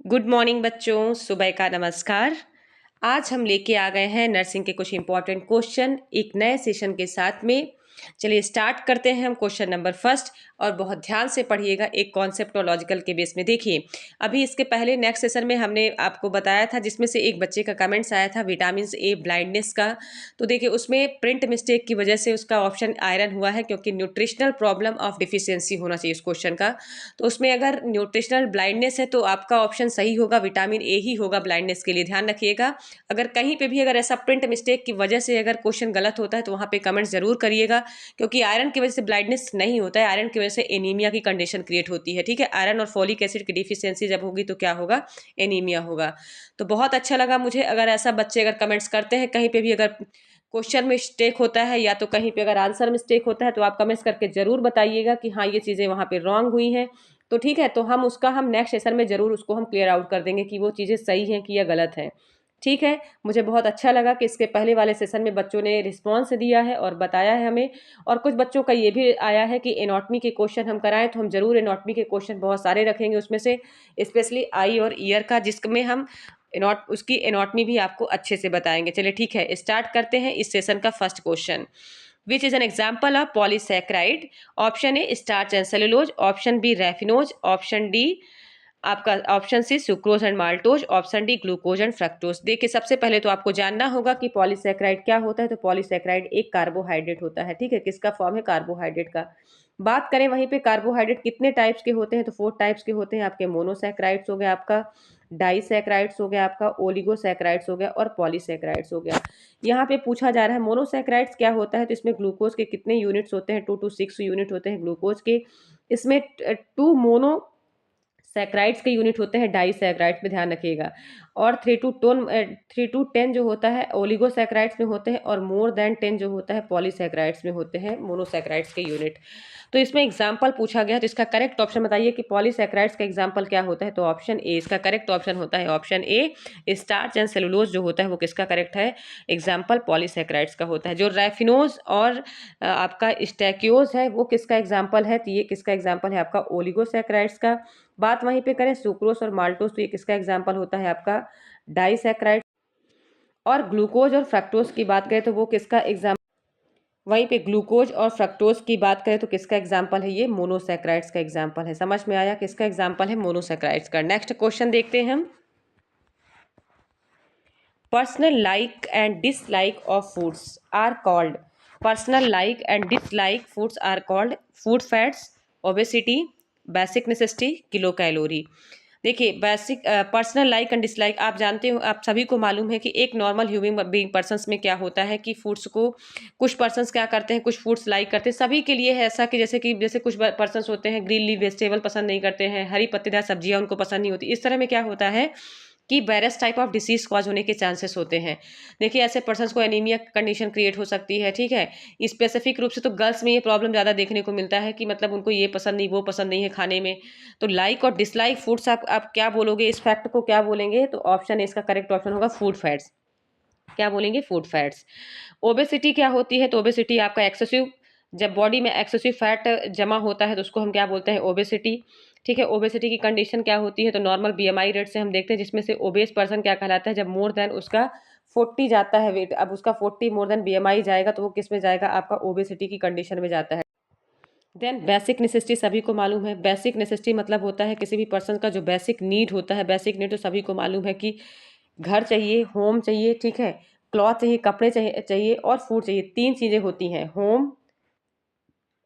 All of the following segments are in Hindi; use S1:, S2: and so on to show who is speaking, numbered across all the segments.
S1: गुड मॉर्निंग बच्चों, सुबह का नमस्कार। आज हम लेके आ गए हैं नर्सिंग के कुछ इंपॉर्टेंट क्वेश्चन एक नए सेशन के साथ में। चलिए स्टार्ट करते हैं हम क्वेश्चन नंबर फर्स्ट। और बहुत ध्यान से पढ़िएगा, एक कॉन्सेप्ट और लॉजिकल के बेस में। देखिए, अभी इसके पहले नेक्स्ट सेशन में हमने आपको बताया था, जिसमें से एक बच्चे का कमेंट्स आया था विटामिन ए ब्लाइंडनेस का। तो देखिए, उसमें प्रिंट मिस्टेक की वजह से उसका ऑप्शन आयरन हुआ है, क्योंकि न्यूट्रिशनल प्रॉब्लम ऑफ डिफिशियंसी होना चाहिए उस क्वेश्चन का। तो उसमें अगर न्यूट्रिशनल ब्लाइंडनेस है तो आपका ऑप्शन सही होगा, विटामिन ए ही होगा ब्लाइंडनेस के लिए, ध्यान रखिएगा। अगर कहीं पे भी अगर ऐसा प्रिंट मिस्टेक की वजह से अगर क्वेश्चन गलत होता है तो वहाँ पे कमेंट जरूर करिएगा, क्योंकि आयरन की वजह से ब्लाइंडनेस नहीं होता है, आयरन की वजह से एनीमिया की कंडीशन क्रिएट होती है। ठीक है, आयरन और फोलिक एसिड की डिफिशियंसी जब होगी तो क्या होगा, एनीमिया होगा। तो बहुत अच्छा लगा मुझे, अगर ऐसा बच्चे अगर कमेंट्स करते हैं कहीं पे भी अगर क्वेश्चन मिस्टेक होता है या तो कहीं पे अगर आंसर मिस्टेक होता है, तो आप कमेंट्स करके जरूर बताइएगा कि हाँ ये चीज़ें वहाँ पे रॉन्ग हुई हैं। तो ठीक है, तो हम नेक्स्ट सेशन में जरूर उसको हम क्लियर आउट कर देंगे कि वो चीज़ें सही हैं कि या गलत हैं। ठीक है, मुझे बहुत अच्छा लगा कि इसके पहले वाले सेशन में बच्चों ने रिस्पॉन्स दिया है और बताया है हमें। और कुछ बच्चों का ये भी आया है कि एनाटॉमी के क्वेश्चन हम कराएं, तो हम जरूर एनाटॉमी के क्वेश्चन बहुत सारे रखेंगे उसमें से, स्पेशली आई और ईयर का, जिसमें हम उसकी एनाटॉमी भी आपको अच्छे से बताएंगे। चलिए ठीक है, स्टार्ट करते हैं इस सेशन का first question. Which is an example of polysaccharide? Option A starch and cellulose, option B raffinose, option D आपका option C sucrose and maltose, option D glucose and fructose. देखिए, सबसे पहले तो आपको जानना होगा कि पॉलीसैकेराइड क्या होता है। तो पॉलीसैकेराइड एक कार्बोहाइड्रेट होता है। ठीक है, किसका फॉर्म है, कार्बोहाइड्रेट का। बात करें वहीं पे कार्बोहाइड्रेट कितने टाइप्स के होते हैं, तो 4 टाइप्स के होते हैं आपके। मोनोसैकेराइड्स हो गया आपका, डाइसैकेराइड्स हो गया आपका, ओलिगोसैकेराइड्स हो गया और पॉलीसैकेराइड्स हो गया। यहाँ पे पूछा जा रहा है मोनोसैकेराइड्स क्या होता है, तो इसमें ग्लूकोज के कितने यूनिट्स होते हैं, 2 to 6 यूनिट होते हैं ग्लूकोज के। इसमें 2 मोनो सैक्राइड्स के यूनिट होते हैं डाइसैक्राइड्स में, ध्यान रखिएगा। और 3 to 10 जो होता है ओलिगोसैक्राइड्स में होते हैं, और मोर देन 10 जो होता है पॉलीसैक्राइड्स में होते हैं, मोनोसैक्राइड्स के यूनिट। तो इसमें एग्जाम्पल पूछा गया, तो इसका करेक्ट ऑप्शन बताइए कि पॉलीसैक्राइड्स का एग्जाम्पल क्या होता है। तो ऑप्शन ए इसका करेक्ट ऑप्शन होता है, option A starch and cellulose जो होता है वो किसका करेक्ट है, एग्जाम्पल पॉलीसैक्राइड्स का होता है। जो रैफिनोज और आपका स्टैक्योज है वो किसका एग्जाम्पल है, तो ये किसका एग्जाम्पल है, आपका ओलिगोसैक्राइड्स का। बात वहीं पे करें सुक्रोज और माल्टोज, तो ये किसका एग्जाम्पल होता है, आपका डाइसैक्राइड। और ग्लूकोज और फ्रक्टोज की बात करें तो वो किसका एग्जाम्पल, वहीं पे ग्लूकोज और फ्रक्टोज की बात करें तो किसका एग्जाम्पल है, ये मोनोसैक्राइड्स का एग्जाम्पल है। समझ में आया, किसका एग्जाम्पल है, मोनोसैक्राइड्स का। नेक्स्ट क्वेश्चन देखते हैं हम। Personal like and dislike of foods are called, personal like and dislike foods are called food fats, obesity, basic necessity, kilo calorie. देखिए, basic personal like and dislike आप जानते हो, आप सभी को मालूम है कि एक नॉर्मल ह्यूमन बीइंग पर्सन्स में क्या होता है कि फूड्स को कुछ पर्सन्स क्या करते हैं, कुछ फूड्स लाइक करते हैं। सभी के लिए है ऐसा कि जैसे कुछ पर्सन्स होते हैं ग्रीन लीफ वेजिटेबल पसंद नहीं करते हैं, हरी पत्तेदार सब्जियां उनको पसंद नहीं होती। इस तरह में क्या होता है कि virus type of disease cause होने के चांसेस होते हैं। देखिए, ऐसे पर्सन्स को एनीमिया कंडीशन क्रिएट हो सकती है। ठीक है, स्पेसिफिक रूप से तो गर्ल्स में ये प्रॉब्लम ज़्यादा देखने को मिलता है कि मतलब उनको ये पसंद नहीं वो पसंद नहीं है खाने में। तो लाइक और डिसलाइक फूड्स आप क्या बोलोगे, इस फैक्ट को क्या बोलेंगे, तो ऑप्शन इसका करेक्ट ऑप्शन होगा फूड फैट्स। क्या बोलेंगे, फूड फैट्स। ओबेसिटी क्या होती है, तो ओबेसिटी आपका एक्सेसिव, जब बॉडी में एक्सेसिव फैट जमा होता है तो उसको हम क्या बोलते हैं, ओबेसिटी। ठीक है, ओबेसिटी की कंडीशन क्या होती है, तो नॉर्मल बीएमआई रेट से हम देखते हैं, जिसमें से ओबेस पर्सन क्या कहलाता है, जब मोर देन उसका 40 जाता है वेट। अब उसका 40 मोर देन बीएमआई जाएगा तो वो किस में जाएगा, आपका ओबेसिटी की कंडीशन में जाता है। देन बेसिक नेसेसिटी सभी को मालूम है, बेसिक नेसेसिटी मतलब होता है किसी भी पर्सन का जो बेसिक नीड होता है। बेसिक नीड तो सभी को मालूम है कि घर चाहिए, होम चाहिए, ठीक है, क्लॉथ चाहिए, कपड़े चाहिए और फूड चाहिए। 3 चीज़ें होती हैं, होम,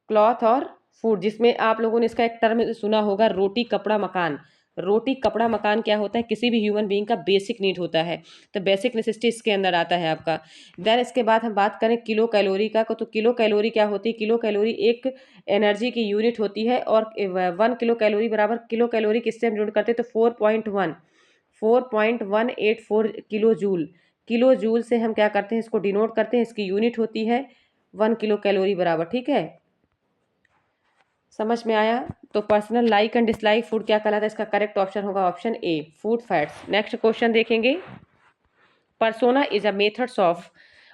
S1: क्लॉथ और फूड, जिसमें आप लोगों ने इसका एक टर्म सुना होगा, रोटी कपड़ा मकान। रोटी कपड़ा मकान क्या होता है, किसी भी ह्यूमन बीइंग का बेसिक नीड होता है। तो बेसिक नेसेसिटी इसके अंदर आता है आपका। देन इसके बाद हम बात करें किलो कैलोरी का, तो किलो कैलोरी क्या होती है, किलो कैलोरी एक एनर्जी की यूनिट होती है। और 1 किलो कैलोरी बराबर, किलो कैलोरी किससे हम जुड़ करते हैं, तो 4.184 किलो जूल। किलो जूल से हम क्या करते हैं, इसको डिनोट करते हैं, इसकी यूनिट होती है 1 किलो कैलोरी बराबर। ठीक है, समझ में आया। तो personal like and dislike food क्या कहलाता है, इसका करेक्ट ऑप्शन होगा option A, food fads. Next question देखेंगे। persona is a methods of,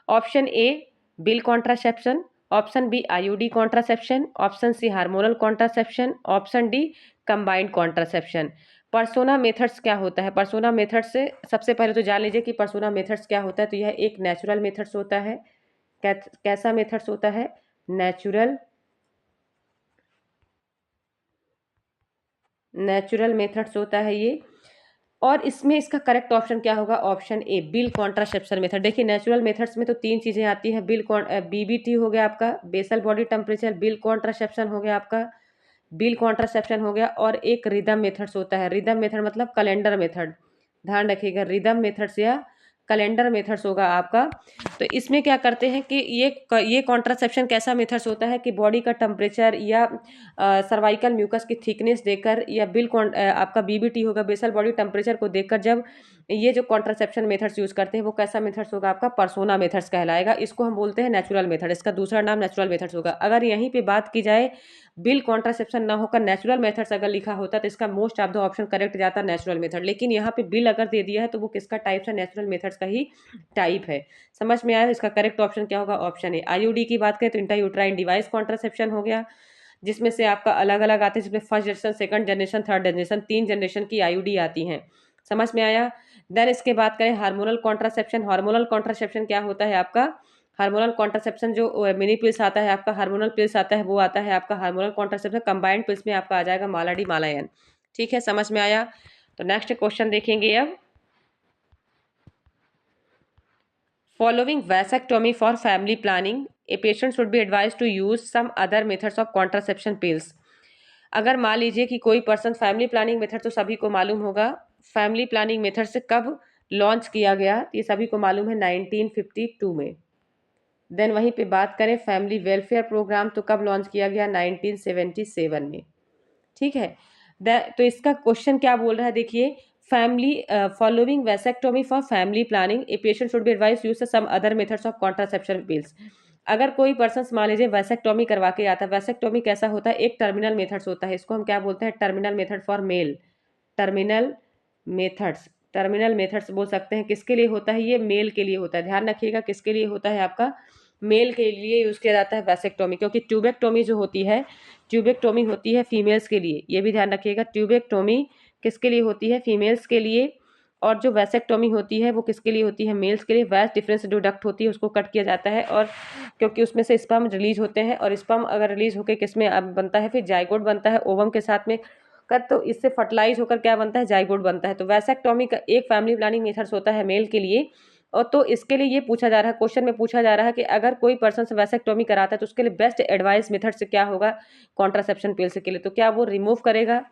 S1: option A pill contraception, option B IUD contraception, option C hormonal contraception, option D combined contraception. Persona methods क्या होता है? पर्सोना मेथड से सबसे पहले तो जान लीजिए कि पर्सोना मेथड्स क्या होता है। तो यह एक नेचुरल मेथड्स होता है। कैसा मेथड्स होता है? नेचुरल नेचुरल मेथड्स होता है ये। और इसमें इसका करेक्ट ऑप्शन क्या होगा? Option A, pill contraception method. देखिए नेचुरल मेथड्स में तो तीन चीजें आती हैं। बीबीटी हो गया आपका, basal body temperature, pill contraception हो गया आपका, बिल कॉन्ट्रासेप्शन हो गया, और एक रिदम मेथड्स होता है। रिदम मेथड मतलब कैलेंडर मेथड, ध्यान रखिएगा, रिदम मेथड्स या कैलेंडर मेथड्स होगा आपका। तो इसमें क्या करते हैं कि ये कॉन्ट्रासेप्शन कैसा मेथड्स होता है कि बॉडी का टेम्परेचर या सर्वाइकल म्यूकस की थिकनेस देकर, या आपका बीबीटी होगा, बेसल बॉडी टेम्परेचर को देखकर जब ये जो कॉन्ट्रासेप्शन मेथड्स यूज करते हैं वो कैसा मेथड्स होगा? आपका पर्सोना मेथड्स कहलाएगा। इसको हम बोलते हैं नेचुरल मेथड, इसका दूसरा नाम नेचुरल मेथड्स होगा। अगर यहीं पे बात की जाए बिल कॉन्ट्रासेप्शन ना होकर नेचुरल मेथड्स अगर लिखा होता तो इसका most of the option correct जाता नेचुरल मेथड। लेकिन यहाँ पे बिल अगर दे दिया है तो वो किसका टाइप है? नेचुरल मेथड्स का ही टाइप है। समझ में आया? इसका करेक्ट ऑप्शन क्या होगा? ऑप्शन ए। आईयूडी की बात करें तो इंट्रायूट्राइन डिवाइस कॉन्ट्रासेप्शन हो गया, जिसमें से आपका अलग अलग आते हैं, जिसमें first generation, second generation, third generation, 3 generation की आईयूडी आती हैं। समझ में आया? देन इसके बात करें हार्मोनल कॉन्ट्रासेप्शन। हार्मोनल कॉन्ट्रासेप्शन क्या होता है आपका? हार्मोनल कॉन्ट्रासेप्शन जो मिनी पिल्स आता है आपका, हार्मोनल पिल्स आता है, वो आता है आपका हार्मोनल कॉन्ट्रासेप्शन। कंबाइंड पिल्स में आपका आ जाएगा मालाडी मालायन। ठीक है, समझ में आया? तो नेक्स्ट क्वेश्चन देखेंगे अब। Following vasectomy for family planning, a patient should be advised to use some other methods of contraception pills. अगर मान लीजिए कि कोई पर्सन, फैमिली प्लानिंग मेथड तो सभी को मालूम होगा। फैमिली प्लानिंग मेथड से कब लॉन्च किया गया ये सभी को मालूम है, 1952 में। देन वहीं पे बात करें फैमिली वेलफेयर प्रोग्राम तो कब लॉन्च किया गया? 1977 में। ठीक है। तो इसका क्वेश्चन क्या बोल रहा है देखिए, family following vasectomy for family planning a patient should be advise use some other methods of contraception pills. अगर कोई पर्सन मान लीजिए वैसेक्टोमी करवा के आता है, वैसेक्टोमी कैसा होता है? एक टर्मिनल मेथड्स होता है, इसको हम क्या बोलते हैं? Terminal method for male. Terminal methods, terminal methods बोल सकते हैं। किसके लिए होता है? ये मेल के लिए होता है। ध्यान रखिएगा, किसके लिए होता है? आपका मेल के लिए यूज किया जाता है वैसेक्टोमी, क्योंकि ट्यूबेक्टोमी जो होती है, ट्यूबेक्टोमी होती है फीमेल्स के लिए। ये भी ध्यान रखिएगा, ट्यूबेक्टोमी किसके लिए होती है? फीमेल्स के लिए। और जो वैसेक्टोमी होती है वो किसके लिए होती है? मेल्स के लिए। वैस डिफरेंस जो डक्ट होती है उसको कट किया जाता है, और क्योंकि उसमें से स्पर्म रिलीज होते हैं, और स्पर्म अगर रिलीज होकर किसमें अब बनता है? फिर जाइगोट बनता है ओवम के साथ में कर, तो इससे फर्टिलाइज होकर क्या बनता है? जाइगोट बनता है। तो वैसेक्टोमी का एक फैमिली प्लानिंग मेथड्स होता है मेल के लिए। और तो इसके लिए ये पूछा जा रहा है, क्वेश्चन में पूछा जा रहा है कि अगर कोई पर्सन से वैसेक्टोमी कराता है तो उसके लिए बेस्ट एडवाइस मेथड से क्या होगा? कॉन्ट्रासेप्शन पिल्स के लिए। तो क्या वो रिमूव करेगा?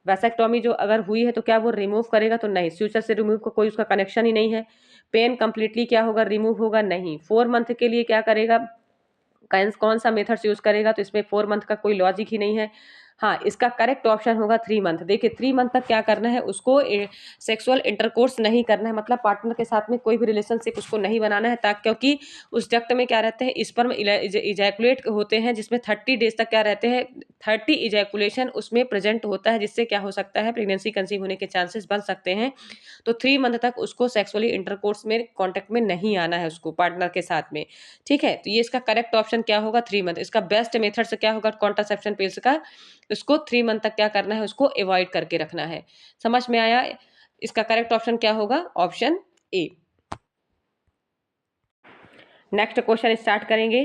S1: वैसेक्टोमी जो अगर हुई है तो क्या वो रिमूव करेगा? तो नहीं, फ्यूचर से रिमूव का कोई उसका कनेक्शन ही नहीं है। पेन कंप्लीटली क्या होगा? रिमूव होगा नहीं। 4 मंथ के लिए क्या करेगा? कौन सा मेथड्स यूज करेगा? तो इसमें 4 मंथ का कोई लॉजिक ही नहीं है। हाँ, इसका करेक्ट ऑप्शन होगा 3 मंथ। देखिए 3 मंथ तक क्या करना है उसको? सेक्सुअल इंटरकोर्स नहीं करना है, मतलब पार्टनर के साथ में कोई भी रिलेशनशिप उसको नहीं बनाना है, ताकि क्योंकि उस डक्ट में क्या रहते हैं? स्पर्म इजैकुलेट होते हैं, जिसमें 30 डेज तक क्या रहते हैं? 30 इजैकुलेशन उसमें प्रेजेंट होता है, जिससे क्या हो सकता है? प्रेगनेंसी कंसीव होने के चांसेस बन सकते हैं। तो 3 मंथ तक उसको सेक्सुअली इंटरकोर्स में कॉन्टेक्ट में नहीं आना है उसको पार्टनर के साथ में। ठीक है, तो ये इसका करेक्ट ऑप्शन क्या होगा? 3 मंथ। इसका बेस्ट मेथड से क्या होगा? कॉन्ट्रासेप्शन पिल्स का उसको 3 मंथ तक क्या करना है? उसको अवॉइड करके रखना है। समझ में आया? इसका करेक्ट ऑप्शन क्या होगा? Option A. Next question start करेंगे।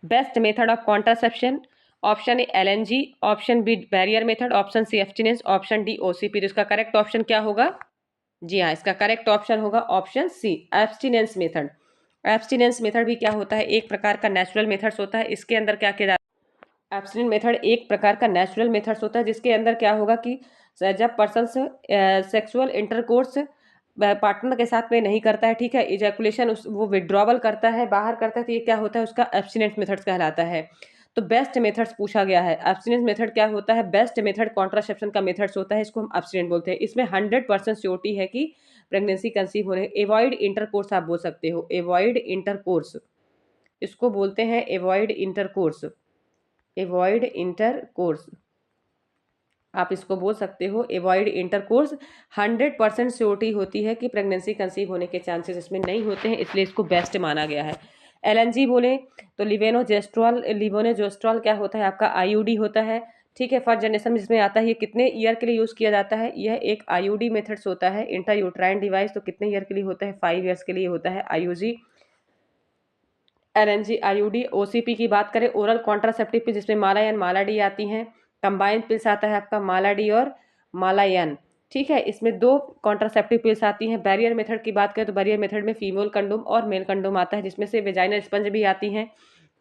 S1: Best method of contraception. Option A LNG, option B barrier method, option C abstinence, option D OCP. तो इसका करेक्ट ऑप्शन क्या होगा? जी हाँ, इसका करेक्ट ऑप्शन होगा option C, abstinence method. Abstinence method भी क्या होता है? एक प्रकार का नेचुरल मेथड्स होता है। इसके अंदर क्या किया जाता है? एब्स्टिनेंस मेथड एक प्रकार का नेचुरल मेथड्स होता है, जिसके अंदर क्या होगा कि जब पर्सन सेक्सुअल इंटरकोर्स पार्टनर के साथ में नहीं करता है, ठीक है, इजैकुलेशन वो विड्रॉवल करता है, बाहर करता है, तो ये क्या होता है? उसका एब्स्टिनेंस मेथड्स कहलाता है। तो बेस्ट मेथड्स पूछा गया है। एब्स्टिनेंस मेथड क्या होता है? बेस्ट मेथड कॉन्ट्रासेप्शन का मेथड्स होता है, इसको हम एब्स्टिनेंस बोलते हैं। इसमें 100% श्योरिटी है कि प्रेगनेंसी कंसीव होने। एवॉइड इंटरकोर्स आप बोल सकते हो, एवॉइड इंटरकोर्स, इसको बोलते हैं एवॉइड इंटरकोर्स। एवॉइड इंटरकोर्स आप इसको बोल सकते हो, एवॉइड इंटरकोर्स। 100% श्योरिटी होती है कि प्रेगनेंसी कंसीव होने के चांसेस इसमें नहीं होते हैं, इसलिए इसको बेस्ट माना गया है। एलएनजी बोले तो लिवेनोजेस्ट्रॉल, लिवोनोजेस्ट्रॉल क्या होता है? आपका आईयूडी होता है। ठीक है, फर्स्ट जनरेशन में जिसमें आता है, ये कितने ईयर के लिए यूज़ किया जाता है? यह एक आईयूडी मेथड्स होता है, इंट्रायूट्राइन डिवाइस, तो कितने ईयर के लिए होता है? 5 ईयर्स के लिए होता है। आईयूजी, एलएनजी, आईयूडी। ओसीपी की बात करें, ओरल कॉन्ट्रासेप्टिव पिल, जिसमें मालायन मालाडी आती हैं। कंबाइंड पिल्स आता है आपका मालाडी और मालायन। ठीक है, इसमें 2 कॉन्ट्रासेप्टिव पिल्स आती हैं। बैरियर मेथड की बात करें तो बैरियर मेथड में फीमेल कंडोम और मेल कंडोम आता है, जिसमें से वेजाइनल स्पंज भी आती हैं।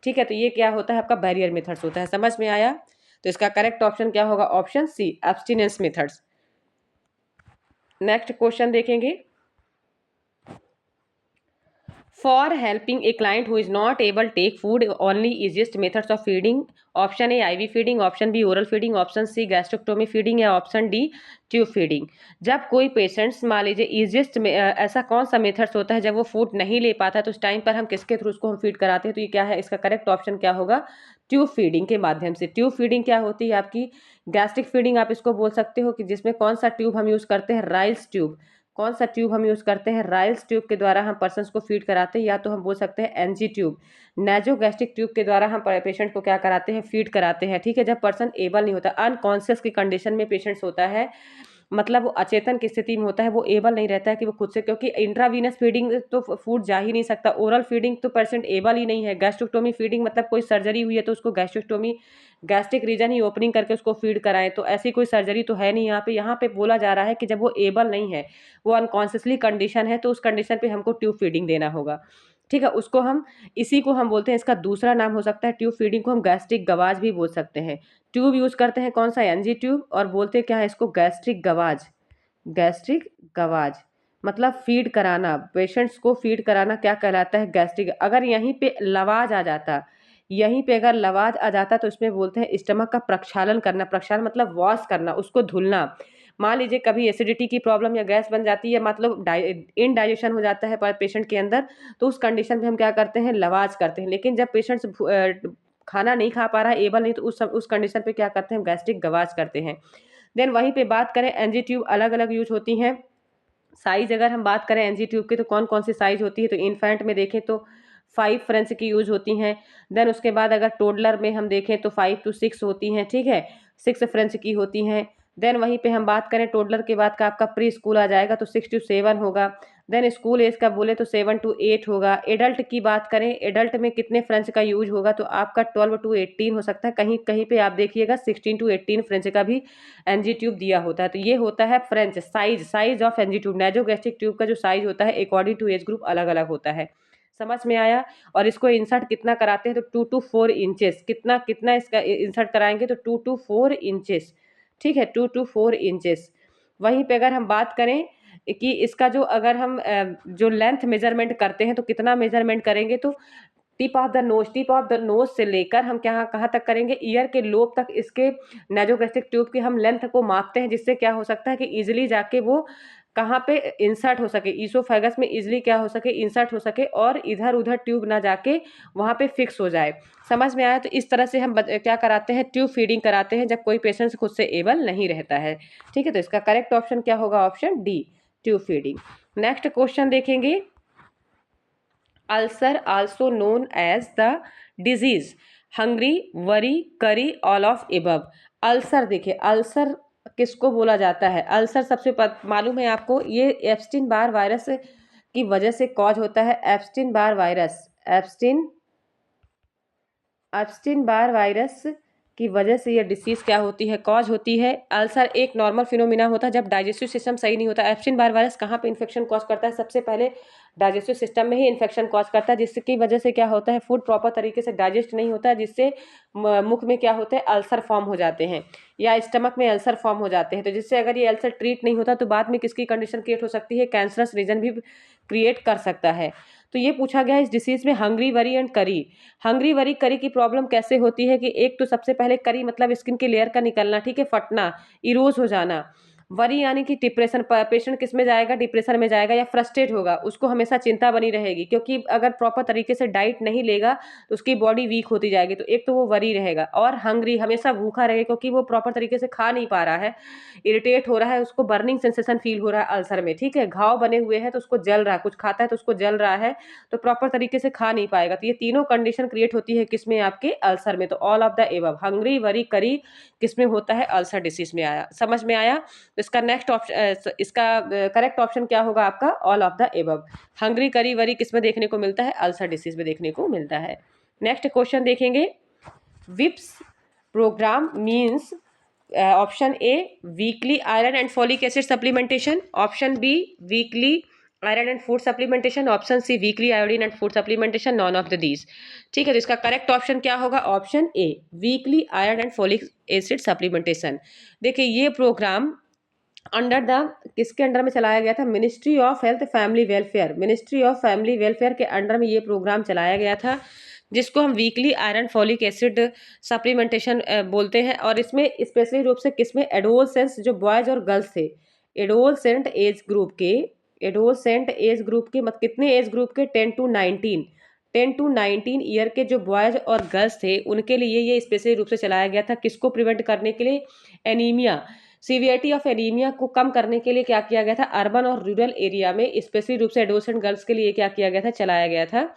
S1: ठीक है, तो ये क्या होता है आपका बैरियर मेथड्स होता है। समझ में आया? तो इसका करेक्ट ऑप्शन क्या होगा? Option C, abstinence methods. Next question देखेंगे। For helping a client who is not able to take food, only easiest methods of feeding. Option A IV feeding, option B oral feeding, option C gastrectomy feeding या ऑप्शन डी ट्यूब फीडिंग। जब कोई पेशेंट्स मान लीजिए ईजिएस्ट में ऐसा कौन सा मेथड्स होता है जब वो फूड नहीं ले पाता है तो उस टाइम पर हम किसके थ्रू उसको हम फीड कराते हैं? तो ये क्या है? इसका करेक्ट ऑप्शन क्या होगा? ट्यूब फीडिंग के माध्यम से। ट्यूब फीडिंग क्या होती है आपकी? गैस्ट्रिक फीडिंग आप इसको बोल सकते हो, कि जिसमें कौन सा ट्यूब हम यूज़ करते हैं? Ryle's tube. कौन सा ट्यूब हम यूज़ करते हैं? राइल्स ट्यूब के द्वारा हम पर्सन्स को फीड कराते हैं, या तो हम बोल सकते हैं एनजी ट्यूब। नेजोगैस्ट्रिक ट्यूब के द्वारा हम पेशेंट को क्या कराते हैं? फीड कराते हैं। ठीक है, जब पर्सन एबल नहीं होता, अनकॉन्शियस की कंडीशन में पेशेंट्स होता है, मतलब वो अचेतन की स्थिति में होता है, वो एबल नहीं रहता है कि वो खुद से, क्योंकि इंट्रावीनस फीडिंग तो फूड जा ही नहीं सकता, ओरल फीडिंग तो पेशेंट एबल ही नहीं है, गैस्ट्रोक्टोमी फीडिंग मतलब कोई सर्जरी हुई है तो उसको गैस्ट्रोक्टोमी, गैस्ट्रिक रीजन ही ओपनिंग करके उसको फीड कराएं, तो ऐसी कोई सर्जरी तो है नहीं। यहाँ पे बोला जा रहा है कि जब वो एबल नहीं है, वो अनकॉन्शियसली कंडीशन है, तो उस कंडीशन पे हमको ट्यूब फीडिंग देना होगा। ठीक है, उसको हम, इसी को हम बोलते हैं, इसका दूसरा नाम हो सकता है ट्यूब फीडिंग को हम गैस्ट्रिक गवाज भी बोल सकते हैं। ट्यूब यूज करते हैं कौन सा? एनजी ट्यूब, और बोलते क्या है इसको? गैस्ट्रिक गवाज। गैस्ट्रिक गवाज मतलब फीड कराना, पेशेंट्स को फीड कराना क्या कहलाता है? गैस्ट्रिक। अगर यहीं पे लवाज आ जाता, यहीं पे अगर लवाज आ जाता तो इसमें बोलते हैं स्टमक का प्रक्षालन करना। प्रक्षालन मतलब वॉश करना, उसको धुलना। मान लीजिए कभी एसिडिटी की प्रॉब्लम या गैस बन जाती है, मतलब इनडाइजेशन हो जाता है पर पेशेंट के अंदर, तो उस कंडीशन में हम क्या करते हैं? लवाज करते हैं। लेकिन जब पेशेंट्स खाना नहीं खा पा रहा है, एबल नहीं, तो उस कंडीशन पे क्या करते हैं? गैस्ट्रिक गवाज करते हैं। देन वहीं पे बात करें, एनजी ट्यूब अलग अलग यूज होती हैं। साइज अगर हम बात करें एनजी ट्यूब की, तो कौन कौन सी साइज होती है? तो इन्फेंट में देखें तो 5 फ्रेंच की यूज होती हैं। देन उसके बाद अगर टोडलर में हम देखें तो 5 to 6 होती हैं। ठीक है, 6 फ्रेंच की होती हैं। देन वहीं पे हम बात करें टोडलर के बाद का आपका प्री स्कूल आ जाएगा, तो 6 to 7 होगा। देन स्कूल एज का बोले तो 7 to 8 होगा। एडल्ट की बात करें, एडल्ट में कितने फ्रेंच का यूज होगा? तो आपका 12 to 18 हो सकता है। कहीं कहीं पे आप देखिएगा 16 to 18 फ्रेंच का भी एनजी ट्यूब दिया होता है। तो ये होता है French size of NG tube. Nasogastric tube का जो साइज होता है अकॉर्डिंग टू एज ग्रुप अलग अलग होता है। समझ में आया? और इसको इंसर्ट कितना कराते हैं? तो 2 to 4 इंचेस। कितना कितना इसका इंसर्ट कराएंगे? तो 2 to 4 इंचेस। ठीक है, 2 to 4 इंचेस। वहीं पे अगर हम बात करें कि इसका जो, अगर हम जो लेंथ मेजरमेंट करते हैं तो कितना मेजरमेंट करेंगे? तो टिप ऑफ द नोज से लेकर हम क्या कहाँ तक करेंगे? ईयर के लोब तक इसके नेजोगैस्ट्रिक ट्यूब की हम लेंथ को मापते हैं, जिससे क्या हो सकता है कि इजिली जाके वो कहाँ पे इंसर्ट हो सके, ईसोफेगस में इजिली क्या हो सके? इंसर्ट हो सके, और इधर उधर ट्यूब ना जाके वहाँ पे फिक्स हो जाए। समझ में आया? तो इस तरह से हम क्या कराते हैं? ट्यूब फीडिंग कराते हैं जब कोई पेशेंट खुद से एबल नहीं रहता है। ठीक है, तो इसका करेक्ट ऑप्शन क्या होगा? Option D, tube feeding. Next question देखेंगे। Ulcer also known as the disease hungry, worry, curry, all of above. Ulcer देखिए, अल्सर किसको बोला जाता है? अल्सर सबसे मालूम है आपको, ये एब्स्टीन बार वायरस की वजह से कॉज होता है। Ebstein Barr virus, Ebstein Barr virus की वजह से ये डिसीज क्या होती है? कॉज होती है। अल्सर एक नॉर्मल फिनोमिना होता है जब डाइजेस्टिव सिस्टम सही नहीं होता। एब्स्टीन बार वायरस कहाँ पे इन्फेक्शन कॉज करता है? सबसे पहले डाइजेस्टिव सिस्टम में ही इन्फेक्शन कॉज करता है, जिसकी वजह से क्या होता है? फूड प्रॉपर तरीके से डाइजेस्ट नहीं होता है, जिससे मुख में क्या होते हैं? अल्सर फॉर्म हो जाते हैं, या स्टमक में अल्सर फॉर्म हो जाते हैं। तो जिससे अगर ये अल्सर ट्रीट नहीं होता तो बाद में किसकी कंडीशन क्रिएट हो सकती है? कैंसरस रीजन भी क्रिएट कर सकता है। तो ये पूछा गया इस डिसीज में हंग्री, वरी एंड करी। हंग्री, वरी, करी की प्रॉब्लम कैसे होती है? कि एक तो सबसे पहले करी मतलब स्किन की लेयर का निकलना, ठीक है, फटना, इरोज हो जाना। वरी यानी कि डिप्रेशन, पेशेंट किस में जाएगा, डिप्रेशन में जाएगा या फ्रस्ट्रेट होगा, उसको हमेशा चिंता बनी रहेगी, क्योंकि अगर प्रॉपर तरीके से डाइट नहीं लेगा तो उसकी बॉडी वीक होती जाएगी। तो एक तो वो वरी रहेगा, और हंग्री, हमेशा भूखा रहेगा, क्योंकि वो प्रॉपर तरीके से खा नहीं पा रहा है, इरिटेट हो रहा है, उसको बर्निंग सेंसेशन फील हो रहा है अल्सर में, ठीक है, घाव बने हुए हैं तो उसको जल रहा है, कुछ खाता है तो उसको जल रहा है, तो प्रॉपर तरीके से खा नहीं पाएगा। तो ये तीनों कंडीशन क्रिएट होती है किसमें, आपके अल्सर में। तो all of the above, hungry worry करी किसमें होता है, अल्सर डिसीज में आया। समझ में आया? तो इसका नेक्स्ट ऑप्शन, इसका करेक्ट ऑप्शन क्या होगा आपका, all of the above. Hungry करी वरी किसमें देखने को मिलता है, अल्सर डिसीज में देखने को मिलता है। नेक्स्ट क्वेश्चन देखेंगे, विप्स program means, option A weekly iron and folic acid supplementation, option B weekly iron and food supplementation, option C weekly iodine and food supplementation, none of the these. ठीक है, तो इसका करेक्ट ऑप्शन क्या होगा, option A weekly iron and folic acid supplementation. देखिए ये प्रोग्राम अंडर द, किसके अंडर में चलाया गया था, ministry of health family welfare, ministry of family welfare के अंडर में ये प्रोग्राम चलाया गया था, जिसको हम weekly iron folic acid supplementation बोलते हैं। और इसमें स्पेशली रूप से किसमें, एडोलसेंट्स जो बॉयज और गर्ल्स थे, एडोलसेंट एज ग्रुप के, एडोलसेंट एज ग्रुप के मत कितने एज ग्रुप के, 10 to 19, 10 to 19 ईयर के जो बॉयज और गर्ल्स थे उनके लिए ये स्पेशली रूप से चलाया गया था। किसको प्रिवेंट करने के लिए, एनीमिया, सीवियरिटी ऑफ एनीमिया को कम करने के लिए क्या किया गया था, अर्बन और रूरल एरिया में स्पेशली रूप से एडोलसेंट गर्ल्स के लिए क्या किया गया था, चलाया गया था।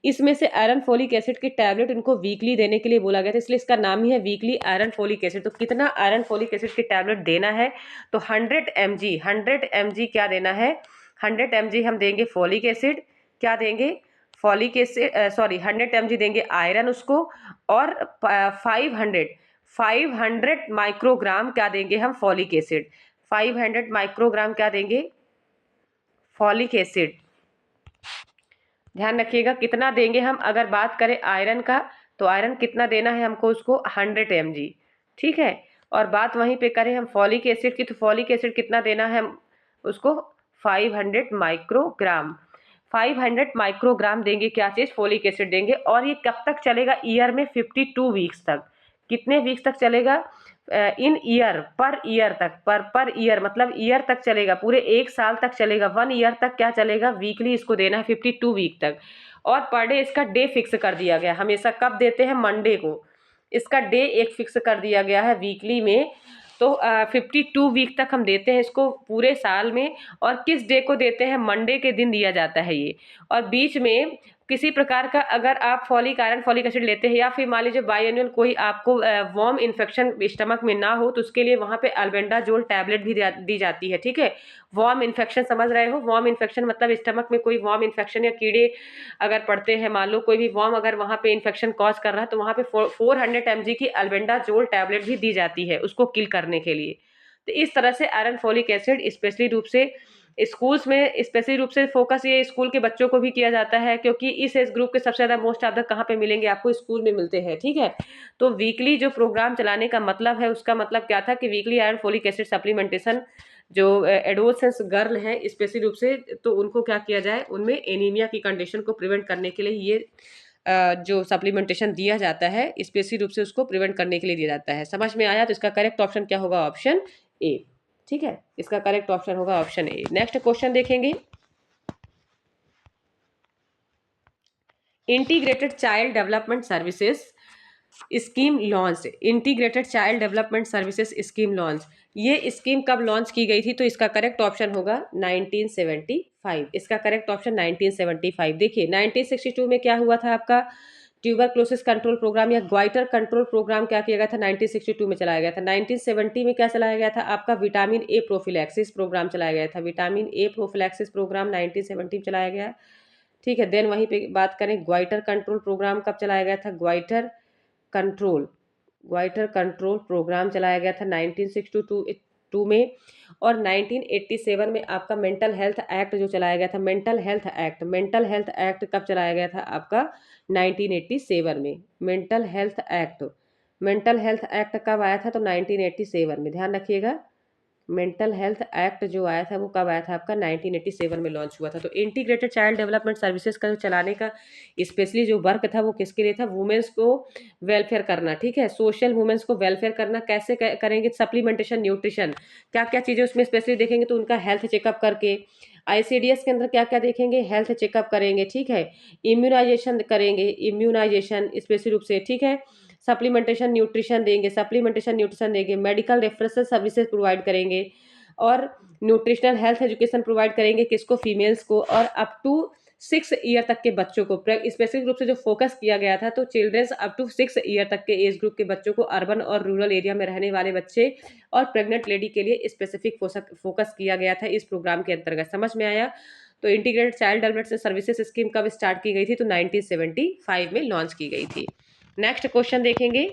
S1: इसमें से आयरन फोलिक एसिड की टैबलेट इनको वीकली देने के लिए बोला गया था, इसलिए इसका नाम ही है वीकली आयरन फोलिक एसिड। तो कितना आयरन फोलिक एसिड की टैबलेट देना है, तो 100 mg, 100 mg क्या देना है, 100 mg हम देंगे फोलिक एसिड, क्या देंगे, फॉलिक एसिड, सॉरी 100 mg देंगे आयरन उसको, और 500 माइक्रोग्राम क्या देंगे हम, फॉलिक एसिड, 500 माइक्रोग्राम क्या देंगे, फॉलिक एसिड। ध्यान रखिएगा कितना देंगे हम, अगर बात करें आयरन का तो आयरन कितना देना है हमको उसको, 100 mg, ठीक है। और बात वहीं पे करें हम फॉलिक एसिड की, तो फॉलिक एसिड कितना देना है हम उसको, 500 माइक्रोग्राम, 500 माइक्रोग्राम देंगे, क्या चीज़, फोलिक एसिड देंगे। और ये कब तक चलेगा, ईयर में 52 वीक्स तक, कितने वीक्स तक चलेगा, इन ईयर, पर ईयर तक, पर ईयर मतलब ईयर तक चलेगा, पूरे 1 साल तक चलेगा, 1 ईयर तक क्या चलेगा, वीकली इसको देना है 52 वीक तक। और पर डे इसका डे फिक्स कर दिया गया, हमेशा कब देते हैं, मंडे को, इसका डे एक फिक्स कर दिया गया है वीकली में। तो 52 वीक तक हम देते हैं इसको पूरे साल में। और किस डे को देते हैं, मंडे के दिन दिया जाता है ये। और बीच में किसी प्रकार का अगर आप फॉलिक आयरन फॉलिक एसिड लेते हैं, या फिर मान लीजिए बाइएनुअल कोई आपको वॉर्म इन्फेक्शन स्टमक में ना हो, तो उसके लिए वहाँ पे अल्बेंडाजोल टैबलेट भी दी जाती है, ठीक है। वॉर्म इन्फेक्शन समझ रहे हो, वॉर्म इन्फेक्शन मतलब स्टमक में कोई वॉर्म इन्फेक्शन या कीड़े अगर पड़ते हैं, मान लो कोई भी वॉर्म अगर वहाँ पे इन्फेक्शन कॉज कर रहा है, तो वहाँ पे 400 mg की अल्बेंडाजोल टैबलेट भी दी जाती है उसको किल करने के लिए। तो इस तरह से आयरन फॉलिक एसिड स्पेशली रूप से स्कूल्स में, स्पेशली रूप से फोकस ये स्कूल के बच्चों को भी किया जाता है, क्योंकि इस एज ग्रुप के सबसे ज़्यादा मोस्ट ऑफ द कहाँ पे मिलेंगे आपको, स्कूल में मिलते हैं, ठीक है। तो वीकली जो प्रोग्राम चलाने का मतलब है, उसका मतलब क्या था कि weekly iron folic acid supplementation जो एडोलसेंस गर्ल हैं स्पेशली रूप से, तो उनको क्या किया जाए, उनमें एनीमिया की कंडीशन को प्रिवेंट करने के लिए ये जो सप्लीमेंटेशन दिया जाता है स्पेशली रूप से उसको प्रिवेंट करने के लिए दिया जाता है। समझ में आया? तो इसका करेक्ट ऑप्शन क्या होगा, ऑप्शन ए, ठीक है, इसका करेक्ट ऑप्शन होगा ऑप्शन ए। नेक्स्ट क्वेश्चन देखेंगे, integrated child development services scheme launch, integrated child development services scheme launch, ये स्कीम कब लॉन्च की गई थी? तो इसका करेक्ट ऑप्शन होगा 1975, इसका करेक्ट ऑप्शन 1975। देखिए 1962 में क्या हुआ था आपका, ट्यूबरक्लोसिस कंट्रोल प्रोग्राम या ग्वाइटर कंट्रोल प्रोग्राम क्या किया गया था, 1962 में चलाया गया था। 1970 में क्या चलाया गया था आपका, विटामिन ए प्रोफिलैक्सिस प्रोग्राम चलाया गया था, विटामिन ए प्रोफिलैक्सिस प्रोग्राम 1970 में चलाया गया, ठीक है। देन वहीं पे बात करें ग्वाइटर कंट्रोल प्रोग्राम कब चलाया गया था, goitre control, goitre control program चलाया गया था 1962 में। और 1987 में आपका मेंटल हेल्थ एक्ट जो चलाया गया था, mental health act, mental health act कब चलाया गया था आपका, 1987 में। Mental health act, mental health act कब आया था, तो 1987 में, ध्यान रखिएगा। मेंटल हेल्थ एक्ट जो आया था वो कब आया था आपका 1987 में लॉन्च हुआ था। तो इंटीग्रेटेड चाइल्ड डेवलपमेंट सर्विसेज का जो चलाने का स्पेशली जो वर्क था वो किसके लिए था, वुमेन्स को वेलफेयर करना, ठीक है, सोशल वुमेन्स को वेलफेयर करना। कैसे करेंगे, सप्लीमेंटेशन न्यूट्रिशन, क्या क्या चीज़ें उसमें स्पेशली देखेंगे तो उनका हेल्थ चेकअप करके, आईसीडीएस के अंदर क्या क्या देखेंगे, हेल्थ चेकअप करेंगे, ठीक है, इम्यूनाइजेशन करेंगे, इम्यूनाइजेशन स्पेशली रूप से, ठीक है, सप्लीमेंटेशन न्यूट्रिशन देंगे, सप्लीमेंटेशन न्यूट्रिशन देंगे, मेडिकल रेफरेंस सर्विसेज प्रोवाइड करेंगे और न्यूट्रिशनल हेल्थ एजुकेशन प्रोवाइड करेंगे किसको, फीमेल्स को, और अप टू 6 ईयर तक के बच्चों को स्पेसिफिक रूप से जो फोकस किया गया था, तो चिल्ड्रंस अप टू 6 ईयर तक के एज ग्रुप के बच्चों को, अर्बन और रूरल एरिया में रहने वाले बच्चे और प्रेग्नेंट लेडी के लिए स्पेसिफिक फोकस किया गया था इस प्रोग्राम के अंतर्गत। समझ में आया। तो integrated child development services scheme कब स्टार्ट की गई थी, तो 1975 में लॉन्च की गई थी। नेक्स्ट क्वेश्चन देखेंगे,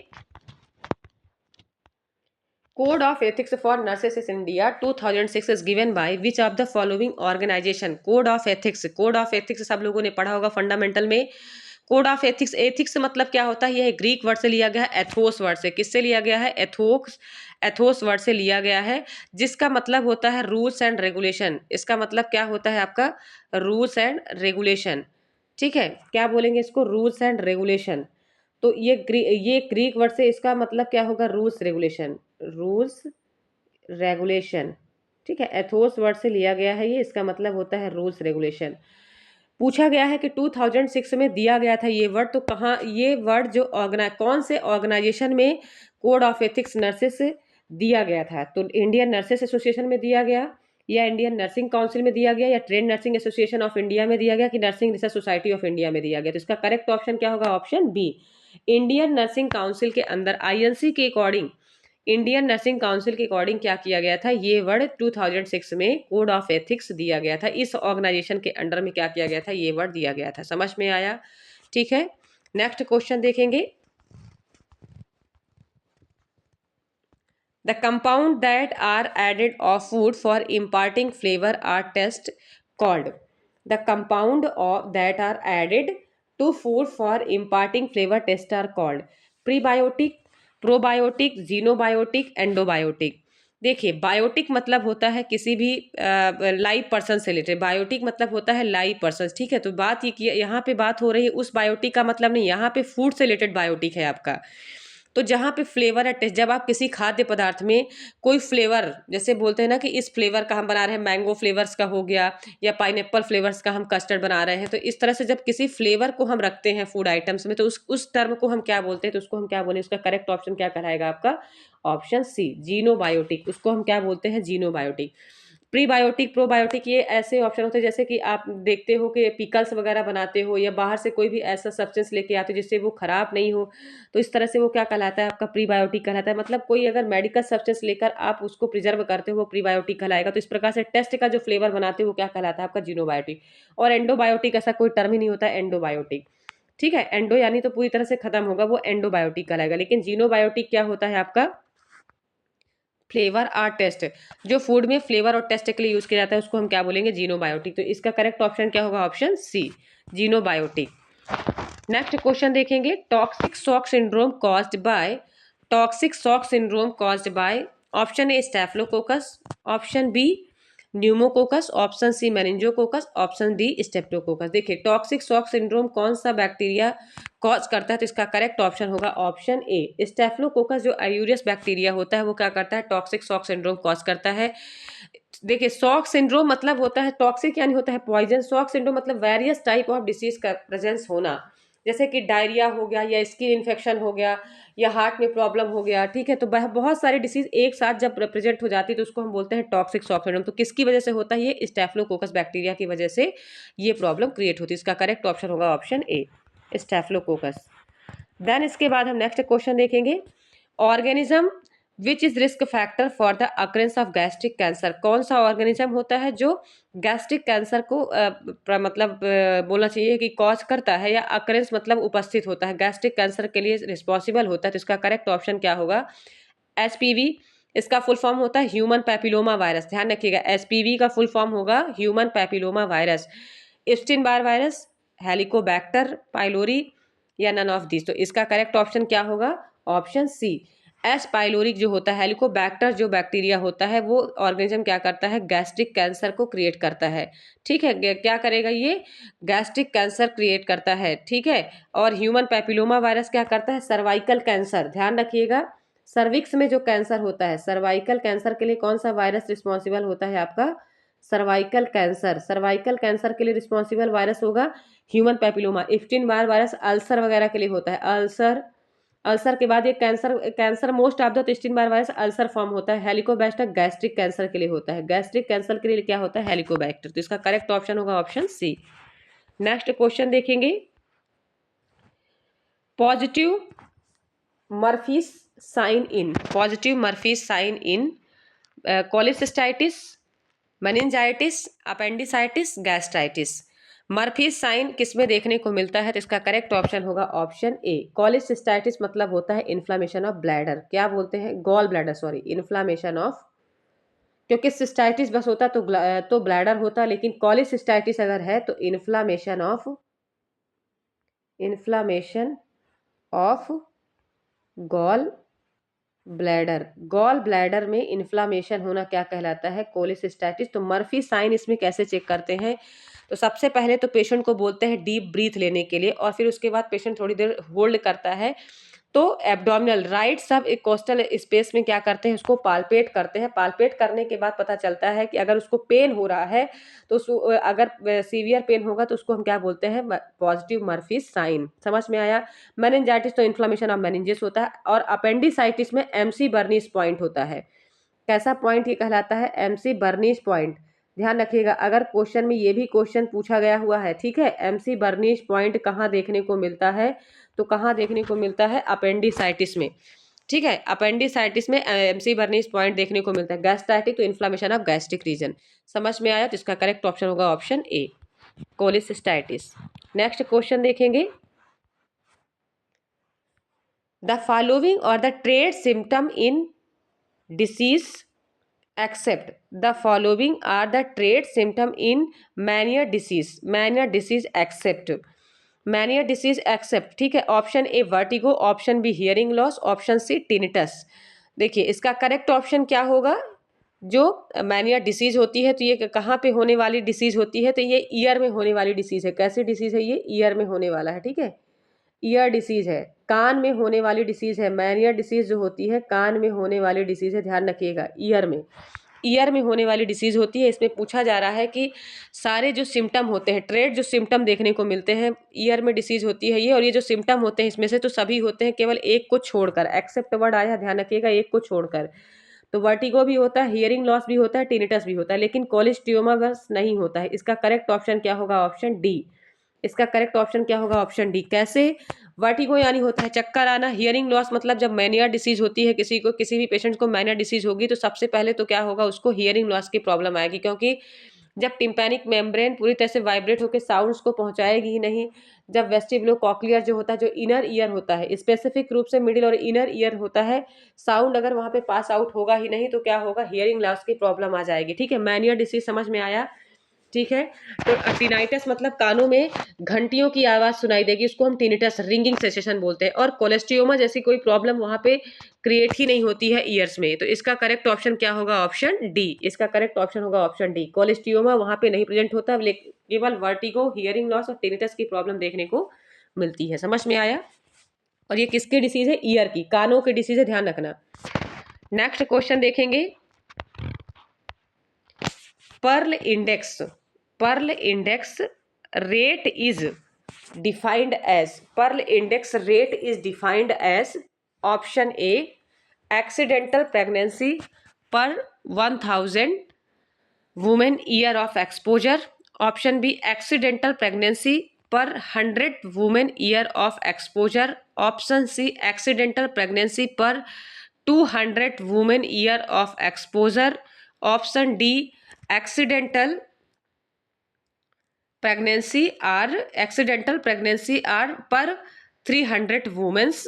S1: code of ethics for nurses in India 2006 is given by which of the following organization. Code of ethics, code of ethics सब लोगों ने पढ़ा होगा फंडामेंटल में। कोड ऑफ एथिक्स, एथिक्स मतलब क्या होता है, यह ग्रीक वर्ड से लिया गया है, एथोस वर्ड से। किससे लिया गया है, एथोस, एथोस वर्ड से लिया गया है, जिसका मतलब होता है रूल्स एंड रेगुलेशन। इसका मतलब क्या होता है आपका, रूल्स एंड रेगुलेशन, ठीक है, क्या बोलेंगे इसको, रूल्स एंड रेगुलेशन। तो ये ग्रीक वर्ड से इसका मतलब क्या होगा, रूल्स रेगुलेशन, रूल्स रेगुलेशन, ठीक है, एथोस वर्ड से लिया गया है ये, इसका मतलब होता है रूल्स रेगुलेशन। पूछा गया है कि 2006 में दिया गया था ये वर्ड, तो कहाँ ये वर्ड जो कौन से ऑर्गेनाइजेशन में कोड ऑफ एथिक्स नर्सेस दिया गया था, तो इंडियन नर्सेस एसोसिएशन में दिया गया, या इंडियन नर्सिंग काउंसिल में दिया गया, या train nursing association of India में दिया गया, कि nursing research society of India में दिया गया। तो इसका करेक्ट ऑप्शन क्या होगा, option B, Indian nursing council के अंदर, आईएनसी के अकॉर्डिंग, इंडियन नर्सिंग काउंसिल के अकॉर्डिंग क्या किया गया था, ये वर्ड 2006 में कोड ऑफ एथिक्स दिया गया था। इस ऑर्गेनाइजेशन के अंडर में क्या किया गया था, ये वर्ड दिया गया था। समझ में आया, ठीक है। नेक्स्ट क्वेश्चन देखेंगे, the compound that are added of food for imparting flavour or taste called. The compound of that are added to food for imparting flavour taste are called prebiotic, probiotic, xenobiotic, endobiotic. देखिए, बायोटिक मतलब होता है किसी भी लाइव पर्सन से रिलेटेड, बायोटिक मतलब होता है लाइव पर्सन, ठीक है। तो बात ये कि यहाँ पे बात हो रही है उस बायोटिक का मतलब नहीं, यहाँ पे फूड से रिलेटेड बायोटिक है आपका। तो जहाँ पे फ्लेवर है टेस्ट, जब आप किसी खाद्य पदार्थ में कोई फ्लेवर, जैसे बोलते हैं ना कि इस फ्लेवर का हम बना रहे हैं, मैंगो फ्लेवर्स का हो गया, या पाइनएप्पल फ्लेवर्स का हम कस्टर्ड बना रहे हैं, तो इस तरह से जब किसी फ्लेवर को हम रखते हैं फूड आइटम्स में, तो उस टर्म को हम क्या बोलते हैं, तो उसको हम क्या बोलें, उसका करेक्ट ऑप्शन क्या कहलाएगा आपका, ऑप्शन सी, जीनोबायोटिक। उसको हम क्या बोलते हैं, जीनोबायोटिक। प्रीबायोटिक, प्रोबायोटिक, ये ऐसे ऑप्शन होते हैं जैसे कि आप देखते हो कि पिकल्स वगैरह बनाते हो, या बाहर से कोई भी ऐसा सब्सटेंस लेके आते हो जिससे वो खराब नहीं हो, तो इस तरह से वो क्या कहलाता है आपका, प्रीबायोटिक कहलाता है। मतलब कोई अगर मेडिकल सब्सटेंस लेकर आप उसको प्रिजर्व करते हो वो प्रीबायोटिक कहलाएगा। तो इस प्रकार से टेस्ट का जो फ्लेवर बनाते हो वो क्या कहलाता है आपका, जीनोबायोटिक। और एंडोबायोटिक ऐसा कोई टर्म ही नहीं होता है, एंडोबायोटिक, ठीक है, एंडो यानी तो पूरी तरह से खत्म होगा, वो एंडोबायोटिक कहलाएगा। लेकिन जीनोबायोटिक क्या होता है आपका, फ्लेवर और टेस्ट, जो फूड में फ्लेवर और टेस्ट के लिए यूज किया जाता है उसको हम क्या बोलेंगे, जीनोबायोटिक। तो इसका करेक्ट ऑप्शन क्या होगा, option C, xenobiotic. Next question देखेंगे, toxic shock syndrome caused by, toxic shock syndrome caused by, option A staphylococcus, option B pneumococcus, option C meningococcus, option D streptococcus. देखिए, टॉक्सिक शॉक सिंड्रोम कौन सा बैक्टीरिया कॉज करता है, तो इसका करेक्ट ऑप्शन होगा ऑप्शन ए, स्टेफलोकोकस। जो आयूरियस बैक्टीरिया होता है वो क्या करता है, टॉक्सिक शॉक सिंड्रोम कॉज करता है। देखिए, शॉक सिंड्रोम मतलब होता है टॉक्सिक, यानी होता है पॉइजन। शॉक सिंड्रोम मतलब वेरियस टाइप ऑफ डिसीज का प्रेजेंस होना, जैसे कि डायरिया हो गया, या स्किन इन्फेक्शन हो गया, या हार्ट में प्रॉब्लम हो गया, ठीक है। तो बहुत सारी डिसीज एक साथ जब प्रेजेंट हो जाती है तो उसको हम बोलते हैं टॉक्सिक शॉक सिंड्रोम। तो किसकी वजह से होता है, ये स्टेफलोकोकस बैक्टीरिया की वजह से ये प्रॉब्लम क्रिएट होती है। इसका करेक्ट ऑप्शन होगा ऑप्शन ए, स्टेफलोकोकस। देन इसके बाद हम नेक्स्ट क्वेश्चन देखेंगे, organism which is risk factor for the occurrence of gastric cancer. कौन सा ऑर्गेनिज्म होता है जो गैस्ट्रिक कैंसर को बोलना चाहिए कि कॉज करता है, या अकरेंस मतलब उपस्थित होता है, गैस्ट्रिक कैंसर के लिए रिस्पॉन्सिबल होता है। तो इसका करेक्ट ऑप्शन क्या होगा, एसपीवी। इसका फुल फॉर्म होता है ह्यूमन पैपिलोमा वायरस, ध्यान रखिएगा, एसपीवी का फुल फॉर्म होगा human papilloma virus, Epstein Barr virus, Helicobacter pylori, या नन ऑफ दिस। तो इसका करेक्ट ऑप्शन क्या होगा, ऑप्शन सी, एस पाइलोरी जो होता है, हेलिकोबैक्टर जो बैक्टीरिया होता है वो ऑर्गेनिज्म क्या करता है, गैस्ट्रिक कैंसर को क्रिएट करता है। ठीक है, क्या करेगा ये, गैस्ट्रिक कैंसर क्रिएट करता है। ठीक है, और ह्यूमन पैपिलोमा वायरस क्या करता है, सर्वाइकल कैंसर। ध्यान रखिएगा, सर्विक्स में जो कैंसर होता है, सर्वाइकल कैंसर के लिए कौन सा वायरस रिस्पॉन्सिबल होता है आपका, सर्वाइकल कैंसर। सर्वाइकल कैंसर के लिए रिस्पॉन्सिबल वायरस होगा human papilloma. Epstein Barr virus ulcer वगैरह के लिए होता है, अल्सर। अल्सर के बाद ये cancer most of the testing bar virus ulcer form होता है। हेलिकोबैक्टर गैस्ट्रिक कैंसर के लिए होता है, गैस्ट्रिक कैंसर के लिए क्या होता है, हेलिकोबैक्टर। तो इसका करेक्ट ऑप्शन होगा ऑप्शन सी। नेक्स्ट क्वेश्चन देखेंगे, positive Murphy's sign in, positive Murphy's sign in cholecystitis, meningitis, appendicitis, gastritis. Murphy's sign किसमें देखने को मिलता है, तो इसका करेक्ट ऑप्शन होगा ऑप्शन ए। कोलिसिस्टाइटिस मतलब होता है इन्फ्लामेशन ऑफ ब्लैडर, क्या बोलते हैं, gall bladder, sorry, inflammation of, क्योंकि सिस्टाइटिस बस होता तो ब्लैडर होता, लेकिन कोलिसिस्टाइटिस अगर है तो inflammation of gall bladder. Gall bladder में इन्फ्लामेशन होना क्या कहलाता है, कोलिसिस्टाइटिस। तो मर्फी साइन इसमें कैसे चेक करते हैं, तो सबसे पहले तो पेशेंट को बोलते हैं डीप ब्रीथ लेने के लिए, और फिर उसके बाद पेशेंट थोड़ी देर होल्ड करता है, तो एब्डोमिनल राइट सब एक कोस्टल स्पेस में क्या करते हैं, उसको पाल्पेट करते हैं। पाल्पेट करने के बाद पता चलता है कि अगर उसको पेन हो रहा है तो अगर सीवियर पेन होगा तो उसको हम क्या बोलते हैं, पॉजिटिव मर्फी साइन। समझ में आया। मेनिंजाइटिस तो इन्फ्लेमेशन ऑफ मेनिंजेस होता है, और अपेंडिसाइटिस में एमसी बर्नीस पॉइंट होता है। कैसा पॉइंट ये कहलाता है, एमसी बर्नीस पॉइंट। ध्यान रखिएगा, अगर क्वेश्चन में ये भी क्वेश्चन पूछा गया हुआ है, ठीक है, एमसी बर्नीस पॉइंट कहाँ देखने को मिलता है, तो कहाँ देखने को मिलता है, अपेंडिसाइटिस में। ठीक है, अपेंडिसाइटिस में एमसी बर्नीस पॉइंट देखने को मिलता है। गैस्ट्राइटिक तो इन्फ्लामेशन ऑफ गैस्ट्रिक रीजन। समझ में आया, तो इसका करेक्ट ऑप्शन होगा option A, cholecystitis. Next question देखेंगे, the following are the triad symptom in disease except, the following are the triad symptom in mania disease, mania disease except, mania disease except. ठीक है, option A vertigo, option B hearing loss, option C tinnitus. देखिए इसका करेक्ट ऑप्शन क्या होगा, जो मैनिया डिसीज होती है तो ये कहाँ पे होने वाली डिसीज होती है, तो ये ईयर में होने वाली डिसीज है। कैसी डिसीज है ये, ईयर में होने वाला है। ठीक है, ईयर डिसीज है, कान में होने वाली डिसीज है। मैनिया डिसीज जो होती है कान में होने वाली डिसीज है, ध्यान रखिएगा, ईयर में होने वाली डिसीज होती है। इसमें पूछा जा रहा है कि सारे जो सिम्टम होते हैं, ट्रेड जो सिम्टम देखने को मिलते हैं, ईयर में डिसीज होती है ये, और ये जो सिम्टम होते हैं इसमें से तो सभी होते हैं, केवल एक को छोड़कर, एक्सेप्ट वर्ड आया, ध्यान रखिएगा, एक को छोड़कर। तो वर्टिगो भी होता है, हियरिंग लॉस भी होता है, टिनिटस भी होता है, लेकिन कोलिस्टियोमा बस नहीं होता है। इसका करेक्ट ऑप्शन क्या होगा, ऑप्शन डी। इसका करेक्ट ऑप्शन क्या होगा, ऑप्शन डी। कैसे, वर्टिगो यानी होता है चक्कर आना, हियरिंग लॉस मतलब जब मैनिया डिसीज होती है किसी को, किसी भी पेशेंट को मैनिया डिसीज होगी तो सबसे पहले तो क्या होगा, उसको हियरिंग लॉस की प्रॉब्लम आएगी, क्योंकि जब टिम्पैनिक मेम्ब्रेन पूरी तरह से वाइब्रेट होकर साउंड्स को पहुंचाएगी ही नहीं, जब वेस्टिबुलो कॉक्लियर जो होता है, जो इनर ईयर होता है, स्पेसिफिक रूप से मिडिल और इनर ईयर होता है, साउंड अगर वहां पे पास आउट होगा ही नहीं तो क्या होगा, हियरिंग लॉस की प्रॉब्लम आ जाएगी। ठीक है, मैनिया डिसीज समझ में आया। ठीक है, तो टिनाइटस मतलब कानों में घंटियों की आवाज सुनाई देगी, उसको हम टिनिटस, रिंगिंग सेंसेशन बोलते हैं। और कोलेस्टियोमा जैसी कोई प्रॉब्लम वहां पे क्रिएट ही नहीं होती है ईयर्स में। तो इसका करेक्ट ऑप्शन क्या होगा, ऑप्शन डी। इसका करेक्ट ऑप्शन होगा ऑप्शन डी, कोलेस्टियोमा वहां पे नहीं प्रेजेंट होता, केवल वर्टिगो, हियरिंग लॉस और टिनिटस की प्रॉब्लम देखने को मिलती है। समझ में आया। और ये किसकी डिसीज है, ईयर की, कानों की डिसीज है, ध्यान रखना। नेक्स्ट क्वेश्चन देखेंगे, pearl index, pearl index rate is defined as, pearl index rate is defined as option A accidental pregnancy per 1000 women year of exposure, option B accidental pregnancy per 100 women year of exposure, option C accidental pregnancy per 200 women year of exposure, option D accidental pregnancy are per 300 women's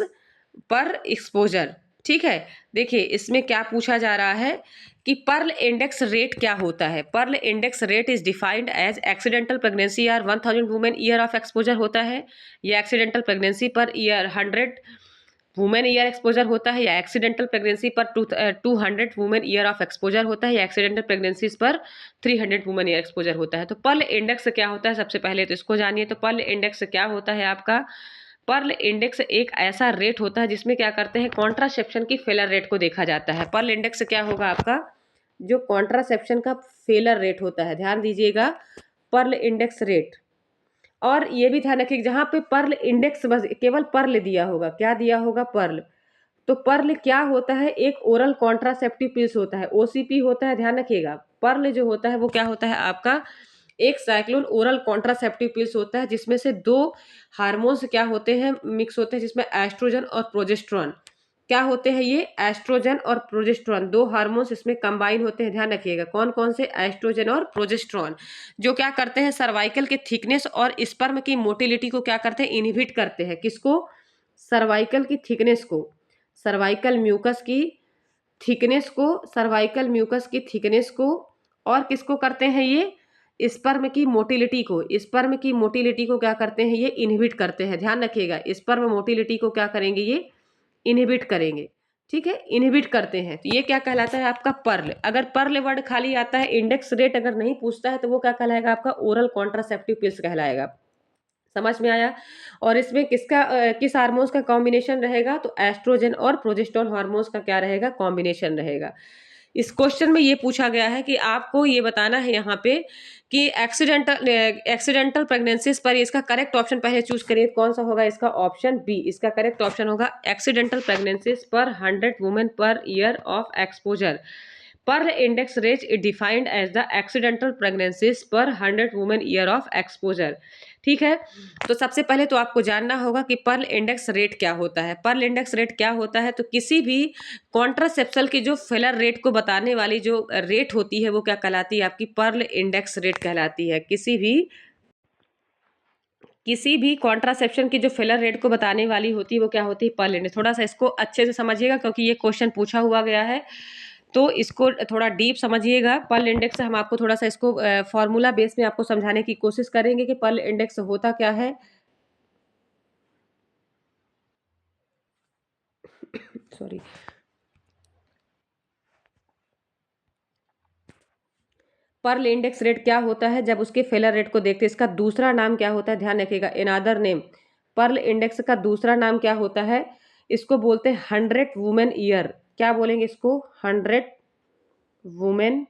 S1: पर एक्सपोजर। ठीक है, देखिए इसमें क्या पूछा जा रहा है कि पर्ल इंडेक्स रेट क्या होता है। Pearl index rate is defined as accidental pregnancy are 1000 women year of exposure होता है, या accidental pregnancy per year 100 women year exposure होता है, या एक्सीडेंटल प्रेगनेंसी पर 200 वुमेन ईयर ऑफ एक्सपोजर होता है, या एक्सीडेंटल प्रेगनेंसीज पर 300 वुमेन ईयर एक्सपोजर होता है। तो पर्ल इंडेक्स क्या होता है, सबसे पहले तो इसको जानिए। तो पर्ल इंडेक्स क्या होता है आपका? पर्ल इंडेक्स एक ऐसा रेट होता है जिसमें क्या करते हैं, कॉन्ट्रासेप्शन की फेलर रेट को देखा जाता है। पर्ल इंडेक्स क्या होगा आपका? जो कॉन्ट्रासेप्शन का फेलर रेट होता है, ध्यान दीजिएगा, पर्ल इंडेक्स रेट। और ये भी ध्यान रखिए, जहां पे पर्ल इंडेक्स बस केवल पर्ल दिया होगा, क्या दिया होगा? पर्ल। तो पर्ल क्या होता है? एक ओरल कॉन्ट्रासेप्टिव पिल्स होता है, ओसीपी होता है, ध्यान रखिएगा। पर्ल जो होता है वो क्या होता है आपका? एक साइक्लोन ओरल कॉन्ट्रासेप्टिव पिल्स होता है, जिसमें से दो हार्मोन्स क्या होते हैं, मिक्स होते हैं, जिसमें एस्ट्रोजन और प्रोजेस्टेरॉन क्या होते हैं, ये एस्ट्रोजन और प्रोजेस्टेरॉन दो हार्मोन्स इसमें कंबाइन होते हैं। ध्यान रखिएगा कौन कौन से? एस्ट्रोजन और प्रोजेस्टेरॉन, जो क्या करते हैं, सर्वाइकल के थिकनेस और स्पर्म की मोटिलिटी को क्या करते हैं, इनहिबिट करते हैं। किसको? सर्वाइकल की थिकनेस को, सर्वाइकल म्यूकस की थिकनेस को, सर्वाइकल म्यूकस की थिकनेस को, और किसको करते हैं ये? स्पर्म की मोटिलिटी को, स्पर्म की मोटिलिटी को क्या करते हैं, ये इनहिबिट करते हैं। ध्यान रखिएगा, स्पर्म मोटिलिटी को क्या करेंगे, ये इनहिबिट करेंगे। ठीक है, इनहिबिट करते हैं। तो ये क्या कहलाता है आपका? पर्ल। अगर पर्ल वर्ड खाली आता है, इंडेक्स रेट अगर नहीं पूछता है, तो वो क्या कहलाएगा आपका? ओरल कॉन्ट्रासेप्टिव पिल्स कहलाएगा। समझ में आया? और इसमें किस हार्मोन्स का कॉम्बिनेशन रहेगा? तो एस्ट्रोजन और प्रोजेस्टेरॉन हार्मोन्स का क्या रहेगा? कॉम्बिनेशन रहेगा। इस क्वेश्चन में ये पूछा गया है कि आपको ये बताना है यहाँ पे कि एक्सीडेंटल प्रेगनेंसीज पर इसका करेक्ट ऑप्शन पहले चूज करिए, कौन सा होगा इसका? ऑप्शन बी इसका करेक्ट ऑप्शन होगा। Accidental pregnancies per 100 women per year of exposure. Pearl index rate is defined as the accidental pregnancies per 100 women year of exposure. ठीक है, तो सबसे पहले तो आपको जानना होगा कि पर्ल इंडेक्स रेट क्या होता है। पर्ल इंडेक्स रेट क्या होता है? तो किसी भी कॉन्ट्रासेप्शल की जो फेलर रेट को बताने वाली जो रेट होती है, वो क्या कहलाती है आपकी? पर्ल इंडेक्स रेट कहलाती है। किसी भी कॉन्ट्रासेप्शन की जो फेलर रेट को बताने वाली होती है, वो क्या होती है? Pearl index. थोड़ा सा इसको अच्छे से समझिएगा, क्योंकि ये क्वेश्चन पूछा हुआ गया है, तो इसको थोड़ा डीप समझिएगा। पर्ल इंडेक्स से हम आपको थोड़ा सा इसको फॉर्मूला बेस में आपको समझाने की कोशिश करेंगे कि पर्ल इंडेक्स होता क्या है। सॉरी। पर्ल इंडेक्स रेट क्या होता है? जब उसके फेलर रेट को देखते हैं, इसका दूसरा नाम क्या होता है? ध्यान रखिएगा, अनदर नेम। पर्ल इंडेक्स का दूसरा नाम क्या होता है? इसको बोलते हैं 100 वुमेन ईयर। क्या बोलेंगे इसको? 100 वुमेन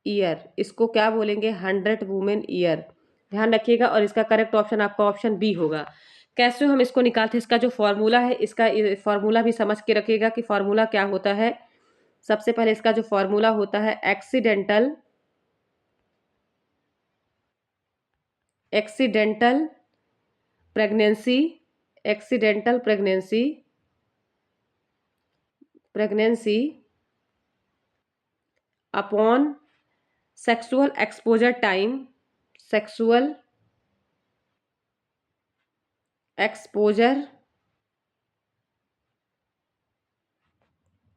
S1: ईयर। इसको क्या बोलेंगे? 100 वुमेन ईयर। ध्यान रखिएगा, और इसका करेक्ट ऑप्शन आपका ऑप्शन बी होगा। कैसे हम इसको निकालते हैं? इसका जो फॉर्मूला है, इसका फॉर्मूला भी समझ के रखिएगा कि फॉर्मूला क्या होता है। सबसे पहले इसका जो फॉर्मूला होता है, accidental pregnancy, accidental pregnancy upon sexual exposure time, sexual exposure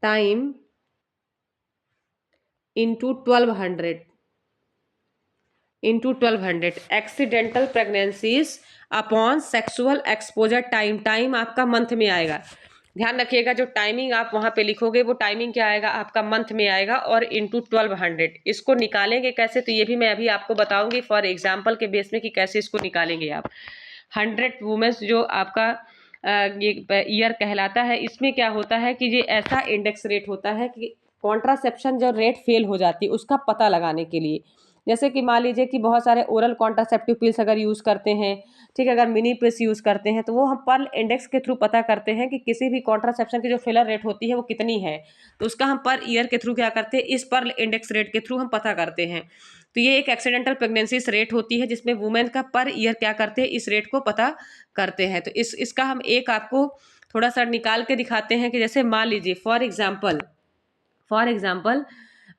S1: time into 1200 accidental pregnancies upon sexual exposure time. Time आपका मंथ में आएगा। ध्यान रखिएगा, जो टाइमिंग आप वहां पे लिखोगे, वो टाइमिंग क्या आएगा आपका? मंथ में आएगा, और इंटू 1200। इसको निकालेंगे कैसे? तो ये भी मैं अभी आपको बताऊंगी फॉर एग्जाम्पल के बेस में कि कैसे इसको निकालेंगे आप। 100 वुमेन्स जो आपका ये ईयर कहलाता है, इसमें क्या होता है कि ये ऐसा इंडेक्स रेट होता है कि कॉन्ट्रासेप्शन जो रेट फेल हो जाती है उसका पता लगाने के लिए। जैसे कि मान लीजिए कि बहुत सारे ओरल कॉन्ट्रासेप्टिव पिल्स अगर यूज़ करते हैं, ठीक है, अगर मिनी पिल्स यूज़ करते हैं, तो वो हम पर्ल इंडेक्स के थ्रू पता करते हैं कि किसी भी कॉन्ट्रासेप्शन की जो फेलर रेट होती है वो कितनी है। तो उसका हम पर ईयर के थ्रू क्या करते हैं? इस पर्ल इंडेक्स रेट के थ्रू हम पता करते हैं। तो ये एक एक्सीडेंटल प्रेगनेंसी रेट होती है, जिसमें वुमेन का पर ईयर क्या करते हैं? इस रेट को पता करते हैं। तो इसका हम एक आपको थोड़ा सा निकाल के दिखाते हैं कि जैसे मान लीजिए फॉर एग्जाम्पल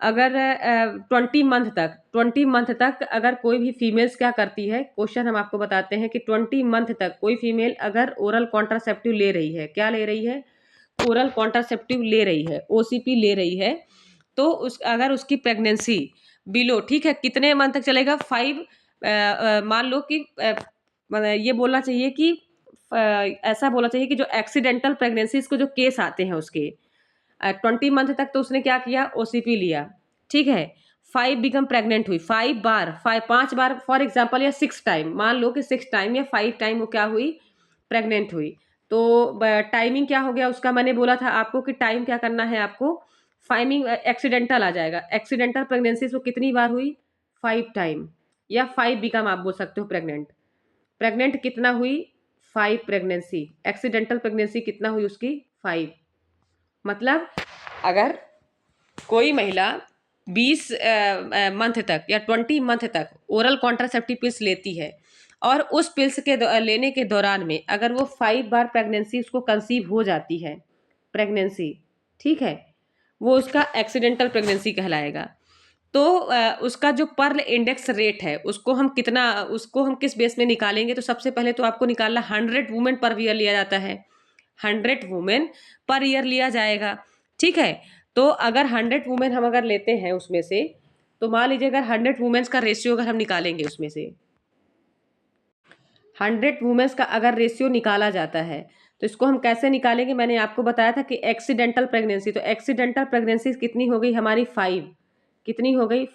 S1: अगर 20 मंथ तक अगर कोई भी फीमेल्स क्या करती है, क्वेश्चन हम आपको बताते हैं कि 20 मंथ तक कोई फीमेल अगर ओरल कॉन्ट्रासेप्टिव ले रही है, क्या ले रही है? ओरल कॉन्ट्रासेप्टिव ले रही है, ओसीपी ले रही है, तो अगर उसकी प्रेगनेंसी बिलो, ठीक है, कितने मंथ तक चलेगा? 5, मान लो कि ये बोलना चाहिए कि ऐसा बोलना चाहिए कि जो एक्सीडेंटल प्रेगनेंसीज को जो केस आते हैं उसके 20 मंथ तक तो उसने क्या किया, ओसीपी लिया, ठीक है। 5 बिकम प्रेग्नेंट हुई, 5 बार फॉर एग्जाम्पल, या 6 टाइम, मान लो कि 6 टाइम या 5 टाइम वो क्या हुई, प्रेग्नेंट हुई। तो टाइमिंग क्या हो गया उसका, मैंने बोला था आपको कि टाइम क्या करना है आपको, फाइमिंग एक्सीडेंटल आ जाएगा। एक्सीडेंटल प्रेगनेंसी वो कितनी बार हुई, 5 टाइम, या 5 बिकम आप बोल सकते हो प्रेग्नेंट। प्रेग्नेंट कितना हुई, 5 प्रेगनेंसी। एक्सीडेंटल प्रेगनेंसी कितना हुई उसकी, 5। मतलब अगर कोई महिला 20 मंथ तक या 20 मंथ तक ओरल कॉन्ट्रासेप्टिव पिल्स लेती है और उस पिल्स के लेने के दौरान में अगर वो 5 बार प्रेगनेंसी उसको कंसीव हो जाती है प्रेगनेंसी, ठीक है, वो उसका एक्सीडेंटल प्रेगनेंसी कहलाएगा। तो उसका जो पर्ल इंडेक्स रेट है उसको हम किस बेस में निकालेंगे, तो सबसे पहले तो आपको निकालना 100 वुमेन पर ईयर लिया जाता है, 100 वुमेन पर ईयर लिया जाएगा, ठीक है। तो अगर 100 वुमेन हम अगर लेते हैं उसमें से, तो मान लीजिए अगर 100 वुमेन्स का रेशियो अगर हम निकालेंगे, उसमें से 100 वुमेन्स का अगर रेशियो निकाला जाता है, तो इसको हम कैसे निकालेंगे, मैंने आपको बताया था कि एक्सीडेंटल प्रेगनेंसी, तो एक्सीडेंटल प्रेगनेंसी कितनी हो गई हमारी, 5। कितनी हो गई,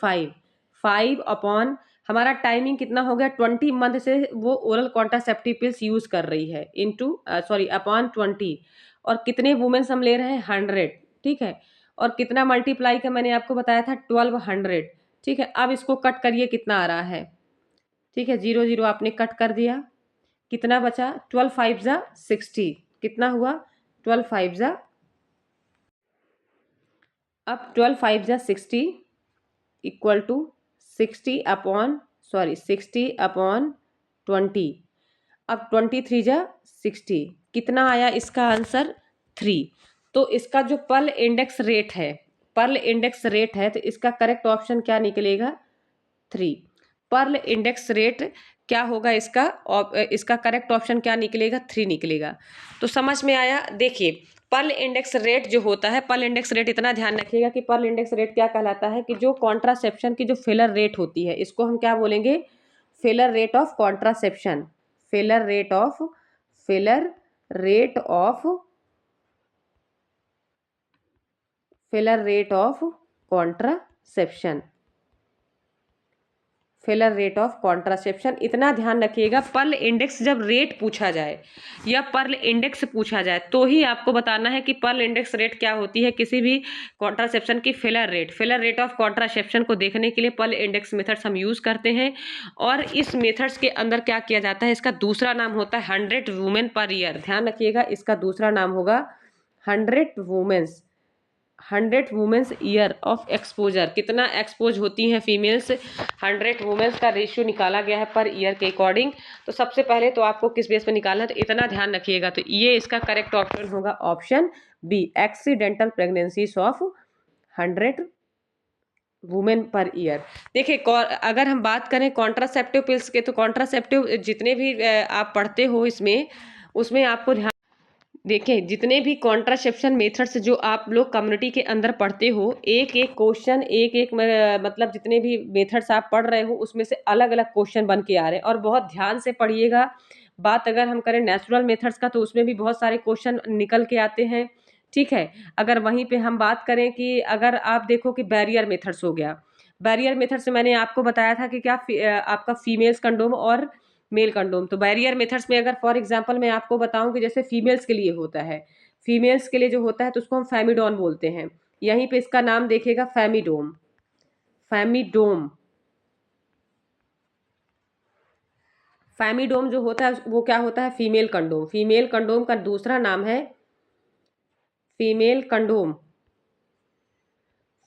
S1: 5 अपॉन हमारा टाइमिंग कितना हो गया, 20 मंथ से वो ओरल कॉन्ट्रासेप्टिव पिल्स यूज कर रही है, इनटू सॉरी अपॉन 20, और कितने वुमेन्स हम ले रहे हैं, 100, ठीक है। और कितना मल्टीप्लाई का मैंने आपको बताया था, 1200, ठीक है। अब इसको कट करिए, कितना आ रहा है, ठीक है, 0 0 आपने कट कर दिया, कितना बचा, 12 5 जा 60, कितना हुआ, 12 5 जा, अब 12 5 जा 60 इक्वल टू 60 अपॉन 20, अब 23 जा 60, कितना आया इसका आंसर, 3। तो इसका जो पर्ल इंडेक्स रेट है तो इसका करेक्ट ऑप्शन क्या निकलेगा, 3। पर्ल इंडेक्स रेट क्या होगा इसका, और इसका करेक्ट ऑप्शन क्या निकलेगा, 3 निकलेगा। तो समझ में आया। देखिए पर्ल इंडेक्स रेट जो होता है, पर्ल इंडेक्स रेट इतना ध्यान रखिएगा कि पर्ल इंडेक्स रेट क्या कहलाता है, कि जो कॉन्ट्रासेप्शन की जो फेलर रेट होती है, इसको हम क्या बोलेंगे, failure rate of contraception, failure rate of failure rate of failure rate of contraception, failure rate of contraception. इतना ध्यान रखिएगा, पर्ल इंडेक्स जब रेट पूछा जाए या पर्ल इंडेक्स पूछा जाए तो ही आपको बताना है कि पर्ल इंडेक्स रेट क्या होती है किसी भी कॉन्ट्रासेप्शन की। फेलर रेट ऑफ कॉन्ट्रासेप्शन को देखने के लिए पर्ल इंडेक्स मेथड्स हम यूज करते हैं, और इस मेथड्स के अंदर क्या किया जाता है, इसका दूसरा नाम होता है 100 वुमेन पर ईयर। ध्यान रखिएगा, इसका दूसरा नाम होगा 100 वुमेन्स ईयर ऑफ एक्सपोजर। कितना एक्सपोज होती हैं फीमेल्स, 100 वुमेन्स का रेशियो निकाला गया है पर ईयर के अकॉर्डिंग। तो सबसे पहले तो आपको किस बेस पे निकालना है, तो इतना ध्यान रखिएगा। तो ये इसका करेक्ट ऑप्शन होगा option B, accidental pregnancies of 100 women per year. देखिए अगर हम बात करें कॉन्ट्रासेप्टिव पिल्स के, तो कॉन्ट्रासेप्टिव जितने भी आप पढ़ते हो इसमें, उसमें आपको ध्यान देखिए, जितने भी कॉन्ट्रासेप्शन मेथड्स जो आप लोग कम्युनिटी के अंदर पढ़ते हो, एक एक क्वेश्चन मतलब जितने भी मेथड्स आप पढ़ रहे हो उसमें से अलग अलग क्वेश्चन बन के आ रहे हैं, और बहुत ध्यान से पढ़िएगा। बात अगर हम करें नेचुरल मेथड्स का, तो उसमें भी बहुत सारे क्वेश्चन निकल के आते हैं, ठीक है। अगर वहीं पे हम बात करें कि अगर आप देखो कि बैरियर मेथड्स हो गया, बैरियर मेथड से मैंने आपको बताया था कि क्या आपका फीमेल्स कंडोम और मेल कंडोम। तो बैरियर मेथड्स में अगर फॉर एग्जांपल मैं आपको बताऊं कि जैसे फीमेल्स के लिए होता है, फीमेल्स के लिए जो होता है तो उसको हम फेमिडॉन बोलते हैं। यहीं पे इसका नाम देखिएगा, फेमिडोम। फेमिडोम फेमिडोम जो होता है वो क्या होता है, फीमेल कंडोम। फीमेल कंडोम का दूसरा नाम है फीमेल कंडोम।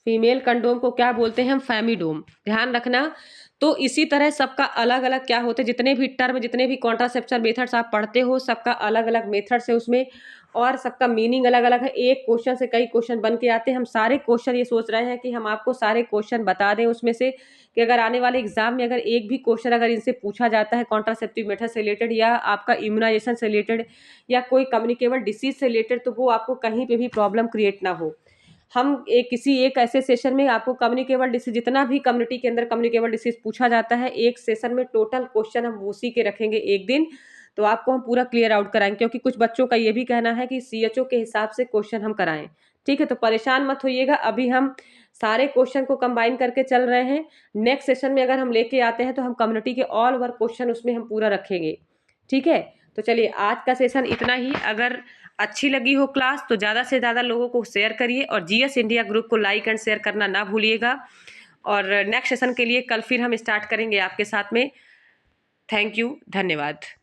S1: फीमेल कंडोम को क्या बोलते हैं हम, फेमिडोम। ध्यान रखना। तो इसी तरह सबका अलग अलग क्या होते हैं, जितने भी टर्म, जितने भी कॉन्ट्रासेप्शन मेथड्स आप पढ़ते हो, सबका अलग अलग मेथड्स है उसमें, और सबका मीनिंग अलग अलग है। एक क्वेश्चन से कई क्वेश्चन बन के आते हैं। हम सारे क्वेश्चन ये सोच रहे हैं कि हम आपको सारे क्वेश्चन बता दें उसमें से, कि अगर आने वाले एग्जाम में अगर एक भी क्वेश्चन अगर इनसे पूछा जाता है कॉन्ट्रासेप्टिव मेथड से रिलेटेड, या आपका इम्यूनाइजेशन से रिलेटेड, या कोई कम्युनिकेबल डिसीज से रिलेटेड, तो वो आपको कहीं पे भी प्रॉब्लम क्रिएट ना हो। हम किसी एक ऐसे सेशन में आपको कम्युनिकेबल डिसीज, जितना भी कम्युनिटी के अंदर कम्युनिकेबल डिसीज पूछा जाता है, एक सेशन में टोटल क्वेश्चन हम उसी के रखेंगे एक दिन, तो आपको हम पूरा क्लियर आउट कराएंगे, क्योंकि कुछ बच्चों का ये भी कहना है कि CHO के हिसाब से क्वेश्चन हम कराएं। ठीक है, तो परेशान मत होइएगा, अभी हम सारे क्वेश्चन को कंबाइन करके चल रहे हैं। नेक्स्ट सेशन में अगर हम लेके आते हैं तो हम कम्युनिटी के ऑल ओवर क्वेश्चन उसमें हम पूरा रखेंगे। ठीक है, तो चलिए आज का सेशन इतना ही। अगर अच्छी लगी हो क्लास तो ज़्यादा से ज़्यादा लोगों को शेयर करिए, और GS इंडिया ग्रुप को लाइक एंड शेयर करना ना भूलिएगा। और नेक्स्ट सेशन के लिए कल फिर हम स्टार्ट करेंगे आपके साथ में। थैंक यू, धन्यवाद।